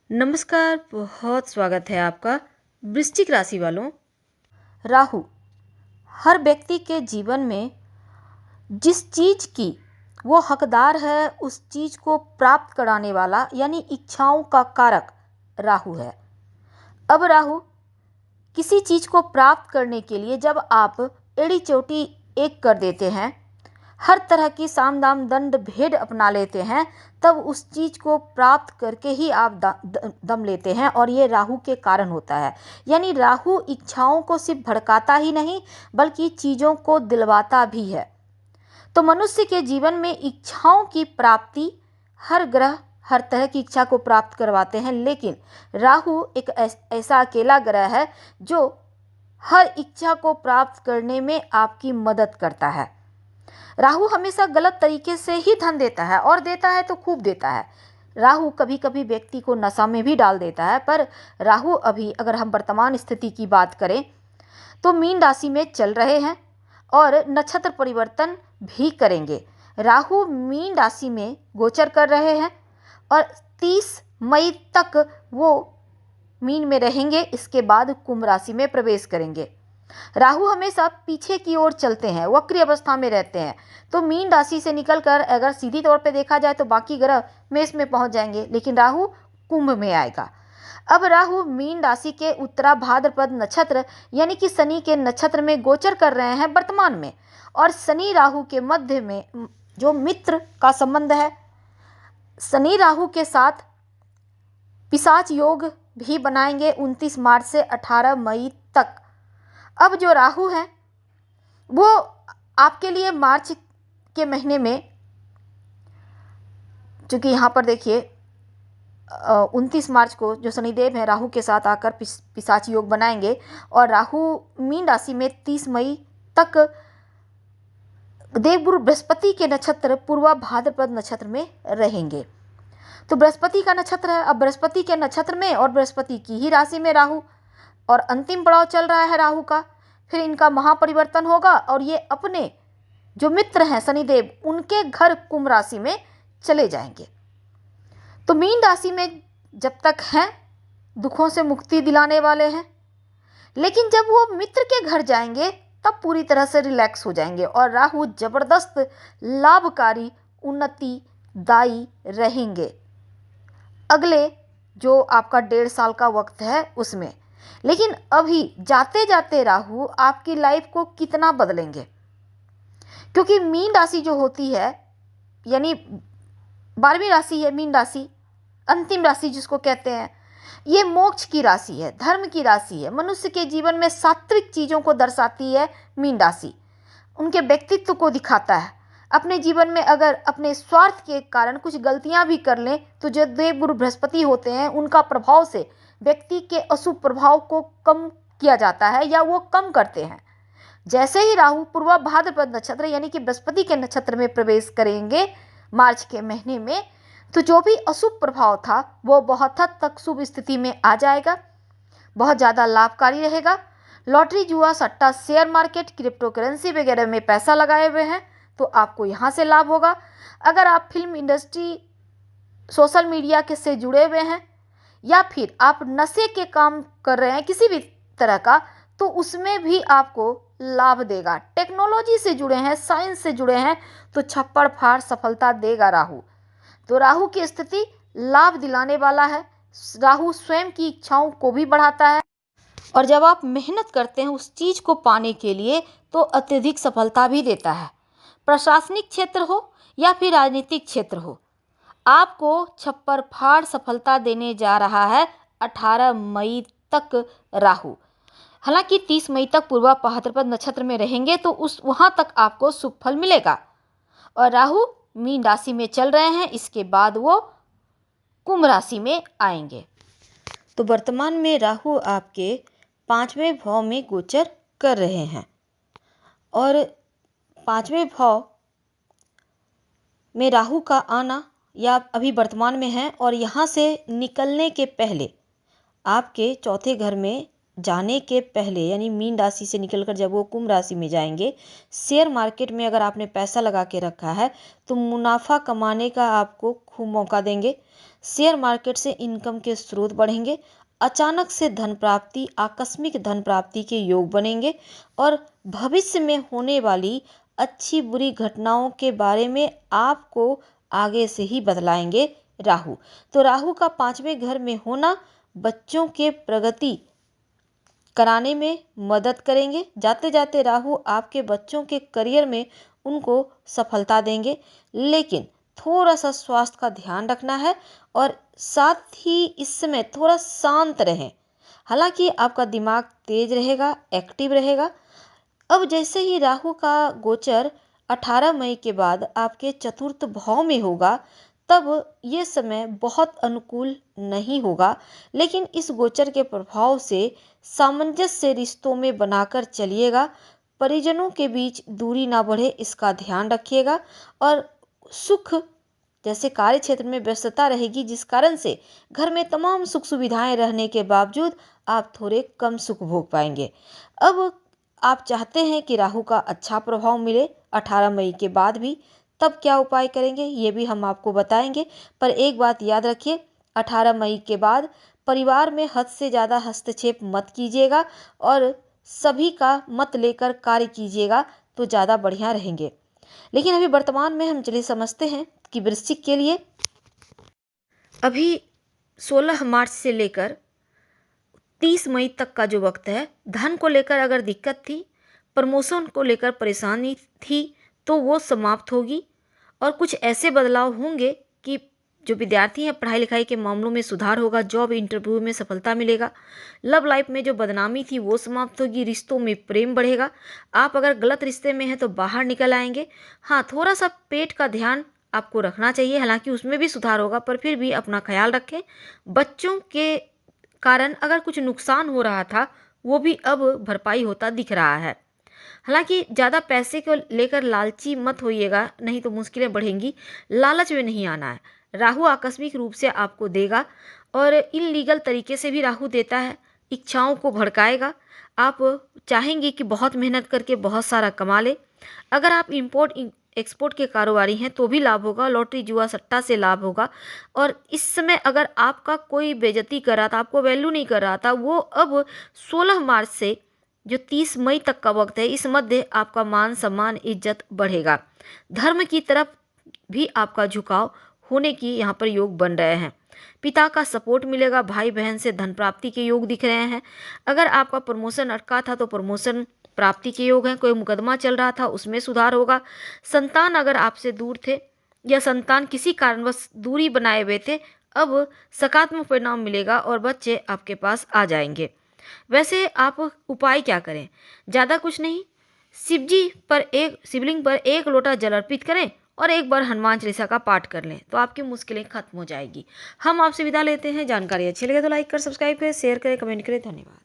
नमस्कार, बहुत स्वागत है आपका वृश्चिक राशि वालों। राहु हर व्यक्ति के जीवन में जिस चीज की वो हकदार है उस चीज को प्राप्त कराने वाला यानी इच्छाओं का कारक राहु है। अब राहु किसी चीज को प्राप्त करने के लिए जब आप एड़ी चोटी एक कर देते हैं, हर तरह की साम दाम दंड भेद अपना लेते हैं, तब उस चीज को प्राप्त करके ही आप दम लेते हैं और ये राहु के कारण होता है। यानी राहु इच्छाओं को सिर्फ भड़काता ही नहीं बल्कि चीजों को दिलवाता भी है। तो मनुष्य के जीवन में इच्छाओं की प्राप्ति हर ग्रह हर तरह की इच्छा को प्राप्त करवाते हैं, लेकिन राहु एक ऐसा अकेला ग्रह है जो हर इच्छा को प्राप्त करने में आपकी मदद करता है। राहु हमेशा गलत तरीके से ही धन देता है और देता है तो खूब देता है। राहु कभी कभी व्यक्ति को नशा में भी डाल देता है, पर राहु अभी अगर हम वर्तमान स्थिति की बात करें तो मीन राशि में चल रहे हैं और नक्षत्र परिवर्तन भी करेंगे। राहु मीन राशि में गोचर कर रहे हैं और 30 मई तक वो मीन में रहेंगे, इसके बाद कुंभ राशि में प्रवेश करेंगे। राहु हमेशा पीछे की ओर चलते हैं, वक्री अवस्था में रहते हैं, तो मीन राशि से निकलकर अगर सीधी तौर पे देखा जाए तो बाकी ग्रह मेष में पहुंच जाएंगे, लेकिन राहु कुंभ में आएगा। अब राहु मीन राशि के उत्तरा भाद्रपद नक्षत्र यानी कि शनि के नक्षत्र में गोचर कर रहे हैं वर्तमान में, और शनि राहु के मध्य में जो मित्र का संबंध है, शनि राहु के साथ पिशाच योग भी बनाएंगे 29 मार्च से 18 मई तक। अब जो राहु है वो आपके लिए मार्च के महीने में, चूंकि यहाँ पर देखिए 29 मार्च को जो शनिदेव हैं राहु के साथ आकर पिशाच योग बनाएंगे और राहु मीन राशि में 30 मई तक देवगुरु बृहस्पति के नक्षत्र पूर्वा भाद्रपद नक्षत्र में रहेंगे। तो बृहस्पति का नक्षत्र है, अब बृहस्पति के नक्षत्र में और बृहस्पति की ही राशि में राहु, और अंतिम पड़ाव चल रहा है राहु का। फिर इनका महापरिवर्तन होगा और ये अपने जो मित्र हैं शनिदेव उनके घर कुंभ राशि में चले जाएंगे। तो मीन राशि में जब तक हैं दुखों से मुक्ति दिलाने वाले हैं, लेकिन जब वो मित्र के घर जाएंगे तब पूरी तरह से रिलैक्स हो जाएंगे और राहु जबरदस्त लाभकारी उन्नतिदायी रहेंगे अगले जो आपका 1.5 साल का वक्त है उसमें। लेकिन अभी जाते जाते राहु आपकी लाइफ को कितना बदलेंगे, क्योंकि मीन राशि जो होती है यानी 12वीं राशि है मीन राशि, अंतिम राशि जिसको कहते हैं, ये मोक्ष की राशि है, धर्म की राशि है, मनुष्य के जीवन में सात्विक चीज़ों को दर्शाती है मीन राशि, उनके व्यक्तित्व को दिखाता है। अपने जीवन में अगर अपने स्वार्थ के कारण कुछ गलतियां भी कर लें तो जो देवगुरु बृहस्पति होते हैं उनका प्रभाव से व्यक्ति के अशुभ प्रभाव को कम किया जाता है या वो कम करते हैं। जैसे ही राहु पूर्वा भाद्रपद नक्षत्र यानी कि बृहस्पति के नक्षत्र में प्रवेश करेंगे मार्च के महीने में, तो जो भी अशुभ प्रभाव था वो बहुत हद तक शुभ स्थिति में आ जाएगा, बहुत ज़्यादा लाभकारी रहेगा। लॉटरी जुआ सट्टा शेयर मार्केट क्रिप्टो करेंसी वगैरह में पैसा लगाए हुए हैं तो आपको यहाँ से लाभ होगा। अगर आप फिल्म इंडस्ट्री सोशल मीडिया के से जुड़े हुए हैं या फिर आप नशे के काम कर रहे हैं किसी भी तरह का, तो उसमें भी आपको लाभ देगा। टेक्नोलॉजी से जुड़े हैं, साइंस से जुड़े हैं तो छप्पड़ फाड़ सफलता देगा राहु। तो राहु की स्थिति लाभ दिलाने वाला है। राहु स्वयं की इच्छाओं को भी बढ़ाता है और जब आप मेहनत करते हैं उस चीज़ को पाने के लिए तो अत्यधिक सफलता भी देता है। प्रशासनिक क्षेत्र हो या फिर राजनीतिक क्षेत्र हो, आपको छप्पर फाड़ सफलता देने जा रहा है 18 मई तक राहु। हालांकि 30 मई तक पूर्वा भाद्रपद नक्षत्र में रहेंगे तो उस वहां तक आपको शुभ फल मिलेगा। और राहु मीन राशि में चल रहे हैं, इसके बाद वो कुंभ राशि में आएंगे। तो वर्तमान में राहु आपके 5वें भाव में गोचर कर रहे हैं और 5वें भाव में राहु का आना या अभी वर्तमान में है और यहाँ से निकलने के पहले आपके चौथे घर में जाने के पहले यानी मीन राशि से निकलकर जब वो कुंभ राशि में जाएंगे, शेयर मार्केट में अगर आपने पैसा लगा के रखा है तो मुनाफा कमाने का आपको खूब मौका देंगे। शेयर मार्केट से इनकम के स्रोत बढ़ेंगे। अचानक से धन प्राप्ति, आकस्मिक धन प्राप्ति के योग बनेंगे और भविष्य में होने वाली अच्छी बुरी घटनाओं के बारे में आपको आगे से ही बतलाएंगे राहु। तो राहु का 5वें घर में होना बच्चों के प्रगति कराने में मदद करेंगे। जाते जाते राहु आपके बच्चों के करियर में उनको सफलता देंगे, लेकिन थोड़ा सा स्वास्थ्य का ध्यान रखना है और साथ ही इस समय थोड़ा शांत रहें। हालांकि आपका दिमाग तेज रहेगा, एक्टिव रहेगा। अब जैसे ही राहु का गोचर 18 मई के बाद आपके चतुर्थ भाव में होगा, तब ये समय बहुत अनुकूल नहीं होगा, लेकिन इस गोचर के प्रभाव से सामंजस्य रिश्तों में बनाकर चलिएगा। परिजनों के बीच दूरी ना बढ़े, इसका ध्यान रखिएगा। और सुख, जैसे कार्य क्षेत्र में व्यस्तता रहेगी, जिस कारण से घर में तमाम सुख सुविधाएं रहने के बावजूद आप थोड़े कम सुख भोग पाएंगे। अब आप चाहते हैं कि राहु का अच्छा प्रभाव मिले 18 मई के बाद भी, तब क्या उपाय करेंगे ये भी हम आपको बताएंगे। पर एक बात याद रखिए, 18 मई के बाद परिवार में हद से ज़्यादा हस्तक्षेप मत कीजिएगा और सभी का मत लेकर कार्य कीजिएगा, तो ज़्यादा बढ़िया रहेंगे। लेकिन अभी वर्तमान में हम चलिए समझते हैं कि वृश्चिक के लिए अभी 16 मार्च से लेकर 30 मई तक का जो वक्त है, धन को लेकर अगर दिक्कत थी, प्रमोशन को लेकर परेशानी थी, तो वो समाप्त होगी और कुछ ऐसे बदलाव होंगे कि जो विद्यार्थी हैं पढ़ाई लिखाई के मामलों में सुधार होगा, जॉब इंटरव्यू में सफलता मिलेगा। लव लाइफ में जो बदनामी थी वो समाप्त होगी, रिश्तों में प्रेम बढ़ेगा। आप अगर गलत रिश्ते में हैं तो बाहर निकल आएंगे। हाँ, थोड़ा सा पेट का ध्यान आपको रखना चाहिए, हालांकि उसमें भी सुधार होगा, पर फिर भी अपना ख्याल रखें। बच्चों के कारण अगर कुछ नुकसान हो रहा था, वो भी अब भरपाई होता दिख रहा है। हालांकि ज़्यादा पैसे को लेकर लालची मत होइएगा, नहीं तो मुश्किलें बढ़ेंगी। लालच में नहीं आना है। राहु आकस्मिक रूप से आपको देगा और इनलीगल तरीके से भी राहु देता है, इच्छाओं को भड़काएगा। आप चाहेंगे कि बहुत मेहनत करके बहुत सारा कमा ले। अगर आप इंपोर्ट एक्सपोर्ट के कारोबारी हैं तो भी लाभ होगा, लॉटरी जुआ सट्टा से लाभ होगा। और इस समय अगर आपका कोई बेइज्जती कर रहा था, आपको वैल्यू नहीं कर रहा था, वो अब 16 मार्च से जो 30 मई तक का वक्त है, इस मध्य आपका मान सम्मान इज्जत बढ़ेगा। धर्म की तरफ भी आपका झुकाव होने की यहाँ पर योग बन रहे हैं। पिता का सपोर्ट मिलेगा, भाई बहन से धन प्राप्ति के योग दिख रहे हैं। अगर आपका प्रमोशन अटका था तो प्रमोशन प्राप्ति के योग हैं। कोई मुकदमा चल रहा था उसमें सुधार होगा। संतान अगर आपसे दूर थे या संतान किसी कारणवश दूरी बनाए हुए थे, अब सकारात्मक परिणाम मिलेगा और बच्चे आपके पास आ जाएंगे। वैसे आप उपाय क्या करें? ज़्यादा कुछ नहीं, शिवलिंग पर एक लोटा जल अर्पित करें और एक बार हनुमान चालीसा का पाठ कर लें, तो आपकी मुश्किलें खत्म हो जाएगी। हम आपसे विदा लेते हैं। जानकारी अच्छी लगे तो लाइक कर, सब्सक्राइब करें, शेयर करें, कमेंट करें। धन्यवाद।